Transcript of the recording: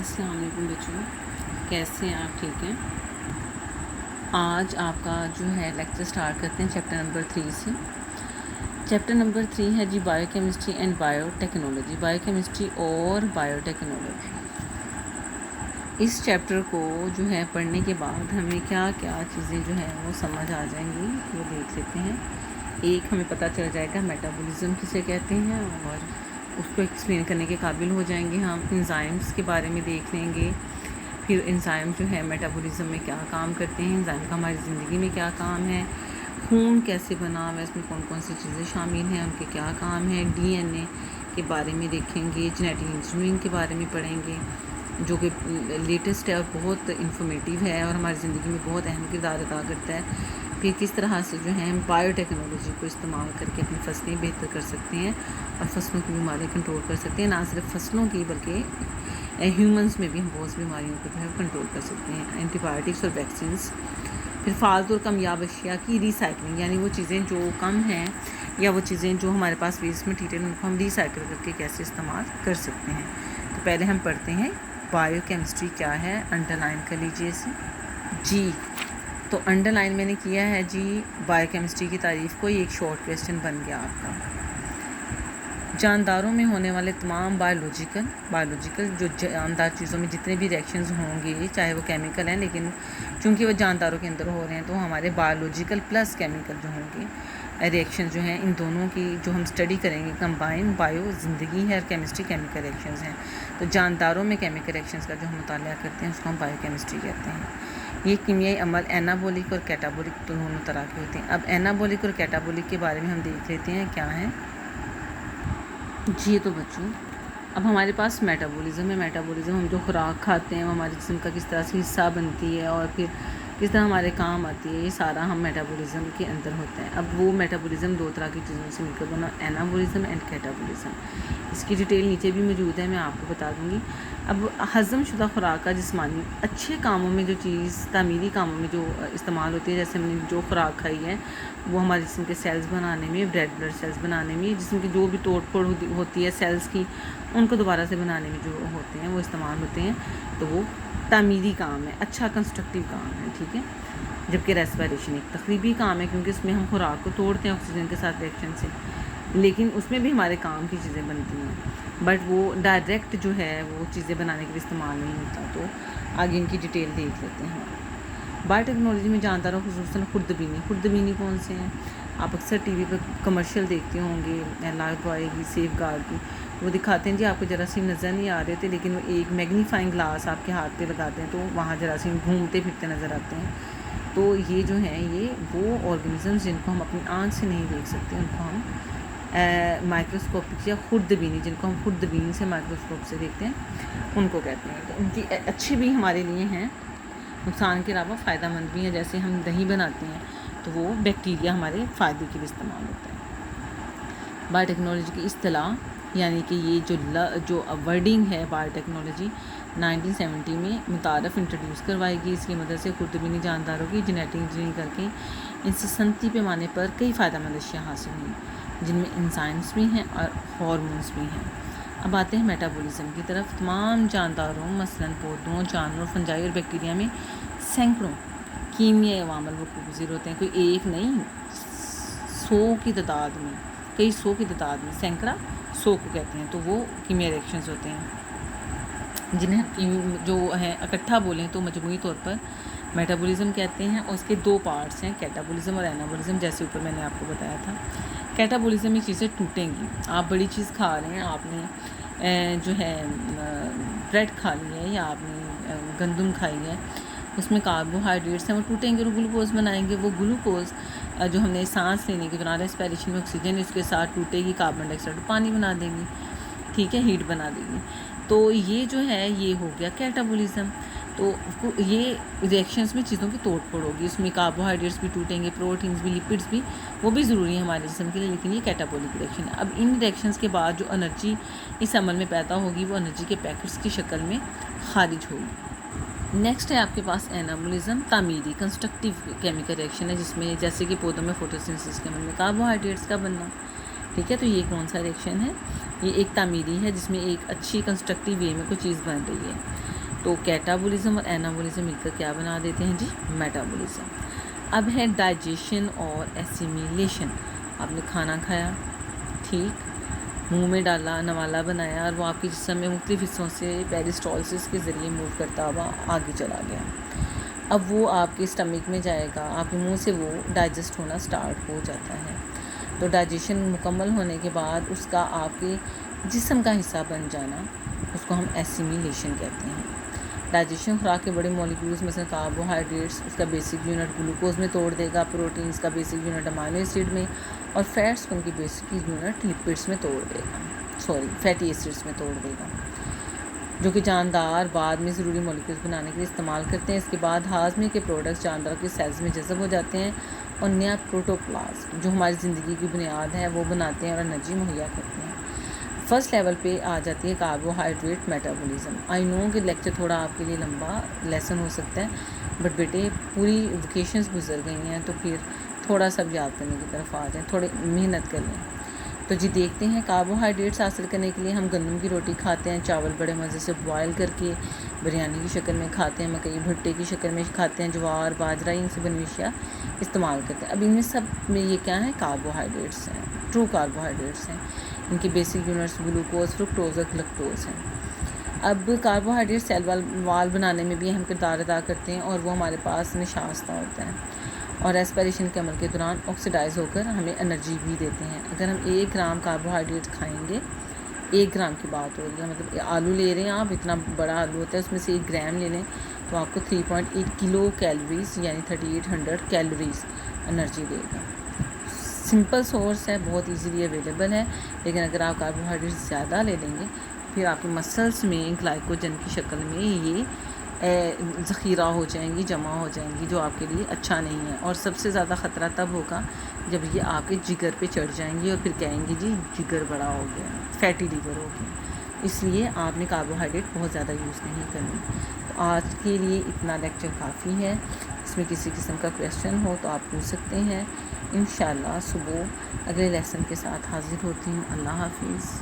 السلام علیکم بچوں، کیسے ہیں آپ؟ ٹھیک ہیں؟ آج آپ کا جو ہے لیکچر سٹارٹ کرتے ہیں چیپٹر نمبر 3 سے۔ چیپٹر نمبر 3 ہے جی biochemistry and biotechnology, biochemistry اور بایو ٹیکنالوجی۔ اس چیپٹر کو جو ہے پڑھنے کے بعد ہمیں کیا کیا چیزیں جو ہیں وہ سمجھ آ جائیں گی وہ دیکھ لیتے ہیں۔ ایک ہمیں پتہ چل جائے گا میٹابولزم کسے کہتے ہیں، اور اس کو ایکسپلین کرنے کے قابل ہو جائیں گے ہم۔ انزائمز کے بارے میں دیکھ لیں گے، پھر انزائم جو ہے میٹابولزم میں کیا کام کرتے ہیں، انزائم کا ہماری زندگی میں کیا کام ہے، خون کیسے بنا ہوا ہے، اس میں کون کون سی چیزیں شامل ہیں، ان کے کیا کام ہے، ڈی این اے کے بارے میں دیکھیں گے، جینیٹک انجینئرنگ کے بارے میں پڑھیں گے جو کہ لیٹسٹ ہے اور بہت انفارمیٹیو ہے اور ہماری زندگی میں بہت اہم کردار ادا کرتا ہے۔ پھر کس طرح سے جو ہے ہم بایو ٹیکنالوجی کو استعمال کر کے اپنی فصلیں بہتر کر سکتے ہیں اور فصلوں کی بیماریاں کنٹرول کر سکتے ہیں، نہ صرف فصلوں کی بلکہ ہیومنس میں بھی ہم بہت سی بیماریوں کو جو ہے کنٹرول کر سکتے ہیں، اینٹی بایوٹکس اور ویکسینس۔ پھر فالتو اور کمیاب اشیاء کی ریسائکلنگ، یعنی وہ چیزیں جو کم ہیں یا وہ چیزیں جو ہمارے پاس ویسٹ مٹیریل، ان کو ہم ریسائکل کر کے کیسے استعمال کر سکتے ہیں۔ تو پہلے ہم پڑھتے ہیں بایو کیمسٹری کیا ہے، انڈر لائن کر لیجیے اسے جی۔ تو انڈر لائن میں نے کیا ہے جی بایو کیمسٹری کی تعریف کو، یہ ایک شارٹ کویسچن بن گیا آپ کا۔ جانداروں میں ہونے والے تمام بایولوجیکل جو جاندار چیزوں میں جتنے بھی ریئیکشنز ہوں گے، چاہے وہ کیمیکل ہیں، لیکن چونکہ وہ جانداروں کے اندر ہو رہے ہیں تو ہمارے بایولوجیکل پلس کیمیکل جو ہوں گے ریئیکشن جو ہیں، ان دونوں کی جو ہم اسٹڈی کریں گے کمبائن، بایو زندگی ہے اور کیمسٹری کیمیکل ریئیکشنز ہیں، تو جانداروں میں کیمیکل ریئیکشنز کا جو ہم مطالعہ کرتے ہیں اس کو ہم بایو کیمسٹری کہتے ہیں۔ یہ کیمیائی عمل اینابولک اور کیٹابولک دونوں طرح کے ہوتے ہیں۔ اب اینابولک اور کیٹابولک کے بارے میں ہم دیکھ لیتے ہیں کیا ہیں جی۔ تو بچوں اب ہمارے پاس میٹابولزم ہے۔ میٹابولزم ہم جو خوراک کھاتے ہیں وہ ہمارے جسم کا کس طرح سے حصہ بنتی ہے اور پھر کس طرح ہمارے کام آتی ہے، یہ سارا ہم میٹابولزم کے اندر ہوتا ہے۔ اب وہ میٹابولزم دو طرح کی چیزوں سے مل کر بنا، اینابولزم اینڈ کیٹابولزم۔ اس کی ڈیٹیل نیچے بھی موجود ہے، میں آپ کو بتا دوں گی۔ اب ہضم شدہ خوراک کا جسمانی اچھے کاموں میں جو چیز تعمیری کاموں میں جو استعمال ہوتی ہے، جیسے ہم نے جو خوراک کھائی ہے وہ ہمارے جسم کے سیلز بنانے میں، ریڈ بلڈ سیلز بنانے میں، جسم کی جو بھی توڑ پھوڑ ہوتی ہے سیلز کی، ان کو دوبارہ سے بنانے میں جو ہوتے ہیں وہ استعمال ہوتے ہیں، تو وہ تعمیری کام ہے، اچھا کنسٹرکٹیو کام ہے، ٹھیک ہے۔ جبکہ ریسپائریشن ایک تخریبی کام ہے، کیونکہ اس میں ہم خوراک کو توڑتے ہیں آکسیجن کے ساتھ ریئیکشن سے، لیکن اس میں بھی ہمارے کام کی چیزیں بنتی ہیں، بٹ وہ ڈائریکٹ جو ہے وہ چیزیں بنانے کے لیے استعمال نہیں ہوتا۔ تو آگے ان کی ڈیٹیل دیکھ لیتے ہیں۔ بایو ٹیکنالوجی میں جانداروں خصوصاً خوردبینی کون سے ہیں؟ آپ اکثر ٹی وی پہ کمرشل دیکھتے ہوں گے لائف بوائے کی، سیف گارڈ کی، وہ دکھاتے ہیں جی آپ کو جراثیم نظر نہیں آ رہے تھے، لیکن وہ ایک میگنیفائنگ گلاس آپ کے ہاتھ پہ لگاتے ہیں تو وہاں جراثیم گھومتے پھرتے نظر آتے ہیں۔ تو یہ جو ہیں یہ وہ آرگنزمز جن کو ہم اپنی آنکھ سے نہیں دیکھ سکتے، ان کو ہم مائکروسکوپک یا خوردبینی، جن کو ہم خوردبینی سے مائکروسکوپ سے دیکھتے ہیں، ان کو کہتے ہیں۔ تو ان کی اچھی بھی ہمارے لیے ہیں، نقصان کے علاوہ فائدہ مند بھی ہیں۔ جیسے ہم دہی بناتے ہیں تو وہ بیکٹیریا ہمارے فائدے کے لیے استعمال ہوتا ہے۔ بایو ٹیکنالوجی کی اصطلاح، یعنی کہ یہ جو ورڈنگ ہے بایو ٹیکنالوجی 1970 میں متعارف انٹروڈیوس کروائی گئی۔ اس کی مدد سے خوردبینی جانداروں کی جینیٹک انجینئرنگ کر کے ان سے صنعتی پیمانے پر کئی فائدہ مند اشیاء حاصل ہوئیں، جن میں انزائمز بھی ہیں اور ہارمونز بھی ہیں۔ اب آتے ہیں میٹابولزم کی طرف۔ تمام جانداروں مثلاً پودوں، جانوروں، فنجائی اور بیکٹیریا میں سینکڑوں کیمیائی عوامل وقوع پذیر ہوتے ہیں، کوئی ایک نہیں، کئی سو کی تعداد میں، سینکڑا 100 کو کہتے ہیں، تو وہ کیمیائی ریئیکشنز ہوتے ہیں جنہیں جو ہے اکٹھا بولیں تو مجموعی طور پر میٹابولزم کہتے ہیں۔ اور اس کے دو پارٹس ہیں، کیٹابولزم اور اینابولزم، جیسے اوپر میں نے آپ کو بتایا تھا۔ کیٹابولزم میں چیزیں ٹوٹیں گی، آپ بڑی چیز کھا رہے ہیں، آپ نے جو ہے بریڈ کھا لی ہے یا آپ نے گندم کھائی ہے، اس میں کاربوہائیڈریٹس ہیں، وہ ٹوٹیں گے اور گلوکوز بنائیں گے۔ وہ گلوکوز جو ہم نے سانس لینے کے دوران ریسپائریشن میں آکسیجن اس کے ساتھ ٹوٹے گی، کاربن ڈائی آکسائڈ پانی بنا دیں گی، ٹھیک ہے، ہیٹ بنا دے گی۔ تو یہ جو ہے یہ ہو گیا کیٹابولزم۔ تو یہ ریئیکشنز میں چیزوں کی توڑ پھوڑ ہوگی، اس میں کاربوہائیڈریٹس بھی ٹوٹیں گے، پروٹینز بھی، لپڈس بھی، وہ بھی ضروری ہیں ہمارے جسم کے لیے، لیکن یہ کیٹابولک ریئیکشن ہے۔ اب ان ریئیکشنز کے بعد جو انرجی اس عمل میں پیدا ہوگی وہ انرجی کے پیکٹس کی شکل میں خارج ہوگی۔ نیکسٹ ہے آپ کے پاس اینابولزم، تعمیری کنسٹرکٹیو کیمیکل ریئیکشن ہے، جس میں جیسے کہ پودوں میں فوٹوسنتھسس کے عمل میں کاربوہائیڈریٹس کا بننا، ٹھیک ہے. تو یہ کون سا ریئیکشن ہے؟ یہ ایک تعمیری ہے جس میں ایک اچھی کنسٹرکٹیو وے میں کوئی چیز بن رہی ہے. تو کیٹابولزم اور اینابولزم مل کر کیا بنا دیتے ہیں جی؟ میٹابولزم. اب ہے ڈائجیشن اور ایسیمیلیشن. آپ نے کھانا کھایا، ٹھیک، منہ میں ڈالا، نوالا بنایا، اور وہ آپ کے جسم میں مختلف حصوں سے پیریسٹالسس کے ذریعے موو کرتا ہوا آگے چلا گیا. اب وہ آپ کے اسٹمک میں جائے گا، آپ کے منہ سے وہ ڈائجسٹ ہونا سٹارٹ ہو جاتا ہے. تو ڈائجیشن مکمل ہونے کے بعد اس کا آپ کے جسم کا حصہ بن جانا، اس کو ہم ایسیمیلیشن کہتے ہیں. ڈائجیشن خوراک کے بڑے مالیکیولز مثلا کاربوہائیڈریٹس اس کا بیسک یونٹ گلوکوز میں توڑ دے گا، پروٹینز کا بیسک یونٹ امینو ایسڈ میں، اور فیٹس کو ان کی بیسک یونٹ لپڈس میں توڑ دے گا، فیٹی ایسڈس میں توڑ دے گا، جو کہ جاندار بعد میں ضروری مالیکیولز بنانے کے لیے استعمال کرتے ہیں. اس کے بعد ہاضمے کے پروڈکٹس جاندار کے سیلز میں جذب ہو جاتے ہیں اور نیا پروٹوپلازم جو ہماری زندگی کی بنیاد ہے وہ بناتے ہیں اور انرجی مہیا کرتے ہیں. فرسٹ لیول پہ آ جاتی ہے کاربوہائیڈریٹ میٹابولزم. آئی نو کہ لیکچر تھوڑا آپ کے لیے لمبا لیسن ہو سکتا ہے، بٹ بیٹے پوری ویکیشنز گزر گئی ہیں تو پھر تھوڑا سا یاد کرنے کی طرف آ جائیں، تھوڑی محنت کر لیں. تو جی دیکھتے ہیں، کاربوہائیڈریٹس حاصل کرنے کے لیے ہم گندم کی روٹی کھاتے ہیں، چاول بڑے مزے سے بوائل کر کے بریانی کی شکل میں کھاتے ہیں، مکئی بھٹے کی شکل میں کھاتے ہیں، جوار باجرہ ان سے بنی اشیاء استعمال کرتے ہیں. اب ان میں سب میں یہ کیا ہے؟ کاربوہائیڈریٹس ہیں، ٹرو کاربوہائیڈریٹس ہیں. ان کی بیسک یونٹس گلوکوز، فرکٹوز اور گلکٹوز ہیں. اب کاربوہائیڈریٹ سیل وال بنانے میں بھی اہم کردار ادا کرتے ہیں اور وہ ہمارے پاس نشاستہ ہوتا ہے اور ایسپریشن کے عمل کے دوران آکسیڈائز ہو کر ہمیں انرجی بھی دیتے ہیں. اگر ہم 1 گرام کاربوہائیڈریٹ کھائیں گے، 1 گرام کی بات ہو رہی ہے، مطلب آلو لے رہے ہیں آپ، اتنا بڑا آلو ہوتا ہے، اس میں سے 1 گرام لے لیں تو آپ کو 3.8 کلو کیلوریز یعنی 3800 کیلوریز انرجی دے گا. سمپل سورس ہے، بہت ایزیلی اویلیبل ہے، لیکن اگر آپ کاربوہائیڈریٹ زیادہ لے لیں گے پھر آپ کے مسلس میں گلائکوجن کی شکل میں یہ ذخیرہ ہو جائیں گی، جمع ہو جائیں گی، جو آپ کے لیے اچھا نہیں ہے. اور سب سے زیادہ خطرہ تب ہوگا جب یہ آپ کے جگر پہ چڑھ جائیں گی اور پھر کہیں گے جی جگر بڑا ہو گیا، فیٹی لیور ہو گیا. اس لیے آپ نے کاربوہائیڈریٹ بہت زیادہ یوز نہیں کرنی. تو آج کے لیے اتنا لیکچر کافی ہے. اس میں کسی قسم کا کویشچن ہو تو آپ پوچھ سکتے ہیں. انشاءاللہ صبح اگلے لیسن کے ساتھ حاضر ہوتی ہوں. اللہ حافظ.